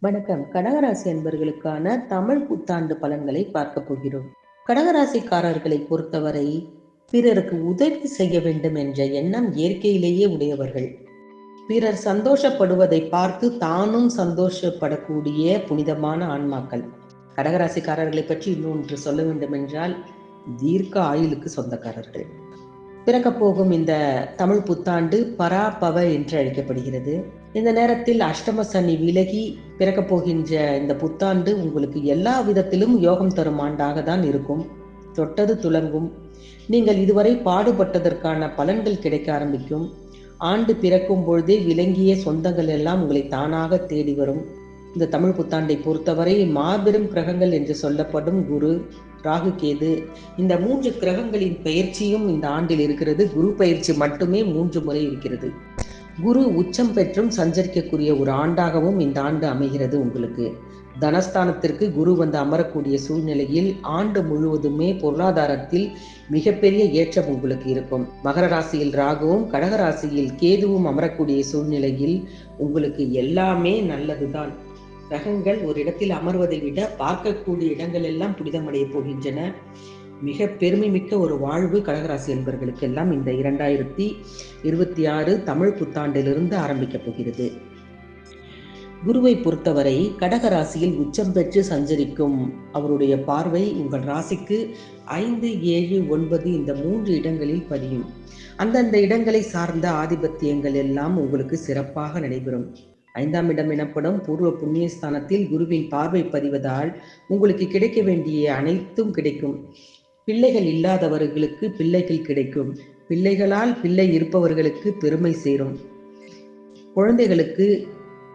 வணக்கம். கடகராசி அன்பர்களுக்கான தமிழ் புத்தாண்டு பலன்களை பார்க்க போகிறோம். கடகராசிக்காரர்களை பொறுத்தவரை பிறருக்கு உதவி செய்ய வேண்டும் என்ற எண்ணம் இயற்கையிலேயே உடையவர்கள். பிறர் சந்தோஷப்படுவதை பார்த்து தானும் சந்தோஷப்படக்கூடிய புனிதமான ஆன்மாக்கள். கடகராசிக்காரர்களை பற்றி இன்னொன்று சொல்ல வேண்டும் என்றால் தீர்க்க ஆயுளுக்கு சொந்தக்காரர்கள். பிறக்கப் போகும் இந்த தமிழ் புத்தாண்டு பராபவ என்று அழைக்கப்படுகிறது. இந்த நேரத்தில் அஷ்டம சனி விலகி பிறக்கப் போகின்ற இந்த புத்தாண்டு உங்களுக்கு எல்லா விதத்திலும் யோகம் தரும் ஆண்டாக தான் இருக்கும். தொட்டது துலங்கும். நீங்கள் இதுவரை பாடுபட்டதற்கான பலன்கள் கிடைக்க ஆரம்பிக்கும். ஆண்டு பிறக்கும் பொழுதே விளங்கிய சொந்தங்கள் எல்லாம் உங்களை தானாக தேடி வரும். இந்த தமிழ் புத்தாண்டை பொறுத்தவரை மாபெரும் கிரகங்கள் என்று சொல்லப்படும் குரு, ராகு, கேது, இந்த 3 கிரகங்களின் பயிற்சியும் இந்த ஆண்டில் இருக்கிறது. குரு பயிற்சி மட்டுமே 3 முறை இருக்கிறது. குரு உச்சம் பெற்றும் சஞ்சரிக்கக்கூடிய ஒரு ஆண்டாகவும் இந்த ஆண்டு அமைகிறது. உங்களுக்கு தனஸ்தானத்திற்கு குரு வந்து அமரக்கூடிய சூழ்நிலையில் ஆண்டு முழுவதுமே பொருளாதாரத்தில் மிகப்பெரிய ஏற்றம் உங்களுக்கு இருக்கும். மகர ராசியில் ராகுவும் கடக ராசியில் கேதுவும் அமரக்கூடிய சூழ்நிலையில் உங்களுக்கு எல்லாமே நல்லதுதான். கிரகங்கள் ஒரு இடத்தில் அமர்வதை விட பார்க்கக்கூடிய இடங்கள் எல்லாம் புனிதமடைய போகின்றன. மிக பெருமை மிக்க ஒரு வாழ்வு கடகராசி என்பவர்களுக்கு எல்லாம் இந்த 2026 தமிழ் புத்தாண்டிலிருந்து ஆரம்பிக்க போகிறது. குருவை பொறுத்தவரை கடகராசியில் உச்சம் பெற்று சஞ்சரிக்கும் அவருடைய பார்வை உங்கள் ராசிக்கு 5, 7, 9 இந்த 3 இடங்களில் பதியும். அந்தந்த இடங்களை சார்ந்த ஆதிபத்தியங்கள் எல்லாம் உங்களுக்கு சிறப்பாக நடைபெறும். 5ஆம் இடம் எனப்படும் பூர்வ புண்ணியஸ்தானத்தில் குருவின் பார்வை பதிவதால் உங்களுக்கு கிடைக்க வேண்டிய அனைத்தும் கிடைக்கும். பிள்ளைகள் இல்லாதவர்களுக்கு பிள்ளைகள் கிடைக்கும். பிள்ளைகளால் பிள்ளை இருப்பவர்களுக்கு பெருமை சேரும். குழந்தைகளுக்கு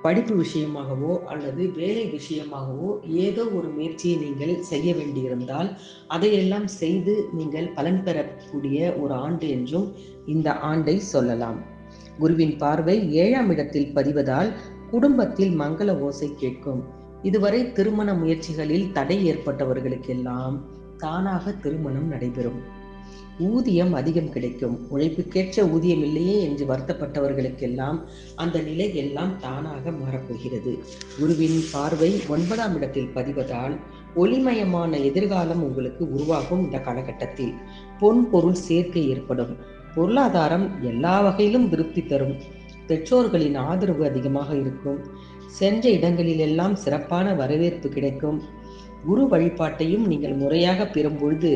படிப்பு விஷயமாகவோ அல்லது வேலை விஷயமாகவோ ஏதோ ஒரு முயற்சியை நீங்கள் செய்ய வேண்டியிருந்தால் அதையெல்லாம் செய்து நீங்கள் பலன் பெறக்கூடிய ஒரு ஆண்டு என்றும் இந்த ஆண்டை சொல்லலாம். குருவின் பார்வை 7ஆம் இடத்தில் பதிவதால் குடும்பத்தில் மங்கள ஓசை கேட்கும். இதுவரை திருமண முயற்சிகளில் தடை ஏற்பட்டவர்களுக்கெல்லாம் தானாக திருமணம் நடைபெறும். ஊதியம் அதிகம் கிடைக்கும். உழைப்புக்கேற்ற ஊதியம் இல்லையே என்று வருத்தப்பட்டவர்களுக்கெல்லாம் அந்த நிலை எல்லாம் தானாக மாறப்போகிறது. குருவின் பார்வை 9ஆம் இடத்தில் பதிவதால் ஒளிமயமான எதிர்காலம் உங்களுக்கு உருவாகும். இந்த காலகட்டத்தில் பொன் பொருள் சேர்க்கை ஏற்படும். பொருளாதாரம் எல்லா வகையிலும் திருப்தி தரும். பெற்றோர்களின் ஆதரவு அதிகமாக இருக்கும். சென்ற இடங்களில் எல்லாம் சிறப்பான வரவேற்பு கிடைக்கும். குரு வழிபாட்டையும் நீங்கள் முறையாக பெறும் பொழுது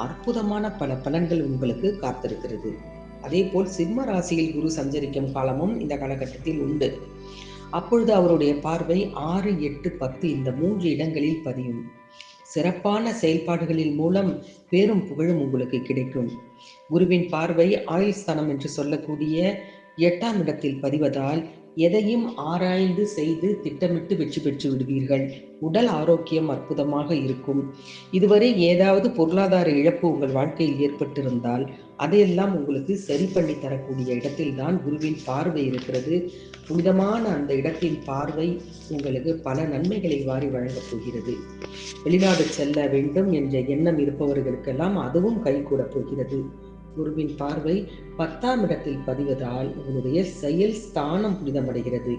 அற்புதமான பல பலன்கள் உங்களுக்கு காத்திருக்கிறது. அதே போல் சிம்ம ராசியில் குரு சஞ்சரிக்கும் காலமும் இந்த காலகட்டத்தில் உண்டு. அப்பொழுது அவருடைய பார்வை 6, 8, 10 இந்த 3 இடங்களில் பதியும். சிறப்பான செயல்பாடுகளின் மூலம் பேரும் புகழும் உங்களுக்கு கிடைக்கும். குருவின் பார்வை ஆயுள் ஸ்தானம் என்று சொல்லக்கூடிய 8ஆம் இடத்தில் பதிவதால் எதையும் ஆராய்ந்து செய்து திட்டமிட்டு வெற்றி பெற்று விடுவீர்கள். உடல் ஆரோக்கியம் அற்புதமாக இருக்கும். இதுவரை ஏதாவது பொருளாதார இழப்பு உங்கள் வாழ்க்கையில் ஏற்பட்டிருந்தால் அதையெல்லாம் உங்களுக்கு சரி பண்ணி தரக்கூடிய இடத்தில் தான் குருவின் பார்வை இருக்கிறது. புனிதமான அந்த இடத்தின் பார்வை உங்களுக்கு பல நன்மைகளை வாரி வழங்கப் போகிறது. வெளிநாடு செல்ல வேண்டும் என்ற எண்ணம் இருப்பவர்களுக்கெல்லாம் அதுவும் கைகூட போகிறது. குருவின் பார்வை 10ஆம் இடத்தில் பதிவதால் உங்களுடைய செயல் ஸ்தானம் புனிதமடைகிறது.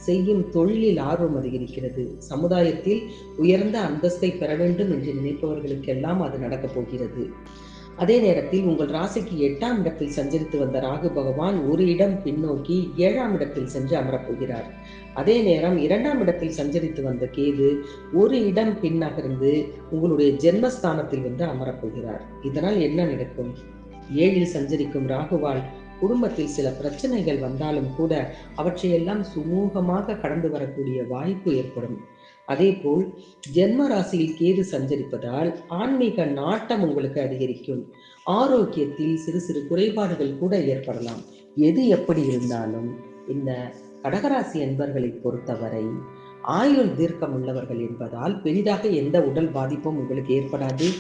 செய்யும் தொழிலில் ஆர்வம் அதிகரிக்கிறது. சமுதாயத்தில் உயர்ந்த அந்தஸ்தை பெற வேண்டும் என்று நினைப்பவர்களுக்கெல்லாம் அது நடக்கப் போகிறது. அதே நேரத்தில் உங்கள் ராசிக்கு 8ஆம் இடத்தில் சஞ்சரித்து வந்த ராகு பகவான் ஒரு இடம் பின்னோக்கி 7ஆம் இடத்தில் சென்று அமரப்போகிறார். அதே நேரம் 2ஆம் இடத்தில் சஞ்சரித்து வந்த கேது ஒரு இடம் பின்னகர்ந்து உங்களுடைய ஜென்மஸ்தானத்தில் வந்து அமரப்போகிறார். இதனால் என்ன நடக்கும்? 7இல் சஞ்சரிக்கும் ராகுவால் குடும்பத்தில் சில பிரச்சனைகள் வந்தாலும் கூட அவற்றையெல்லாம் சுமூகமாக கடந்து வரக்கூடிய வாய்ப்பு ஏற்படும். அதே போல் ஜென்ம ராசியில் கேது சஞ்சரிப்பதால் ஆன்மீக நாட்டம் உங்களுக்கு அதிகரிக்கும். ஆரோக்கியத்தில் சிறு சிறு குறைபாடுகள் கூட ஏற்படலாம். எது எப்படி இருந்தாலும் இந்த கடகராசி என்பர்களை பொறுத்தவரை ஆயுள் தீர்க்கம் உள்ளவர்கள் என்பதால் பெரிதாக எந்த உடல் பாதிப்பும் உங்களுக்கு ஏற்படாது.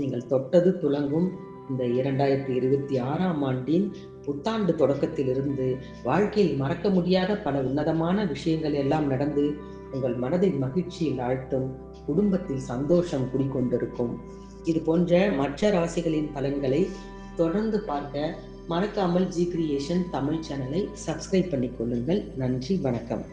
நீங்கள் தொட்டது துலங்கும். இந்த 2026ஆம் ஆண்டின் புத்தாண்டு தொடக்கத்திலிருந்து வாழ்க்கையில் மறக்க முடியாத பல உன்னதமான விஷயங்கள் எல்லாம் நடந்து உங்கள் மனதை மகிழ்ச்சியில் ஆழ்த்தும். குடும்பத்தில் சந்தோஷம் குடிக்கொண்டிருக்கும். இது போன்ற மற்ற ராசிகளின் பலன்களை தொடர்ந்து பார்க்க மறக்காமல் ஜி கிரியேஷன் தமிழ் சேனலை சப்ஸ்கிரைப் பண்ணிக்கொள்ளுங்கள். நன்றி, வணக்கம்.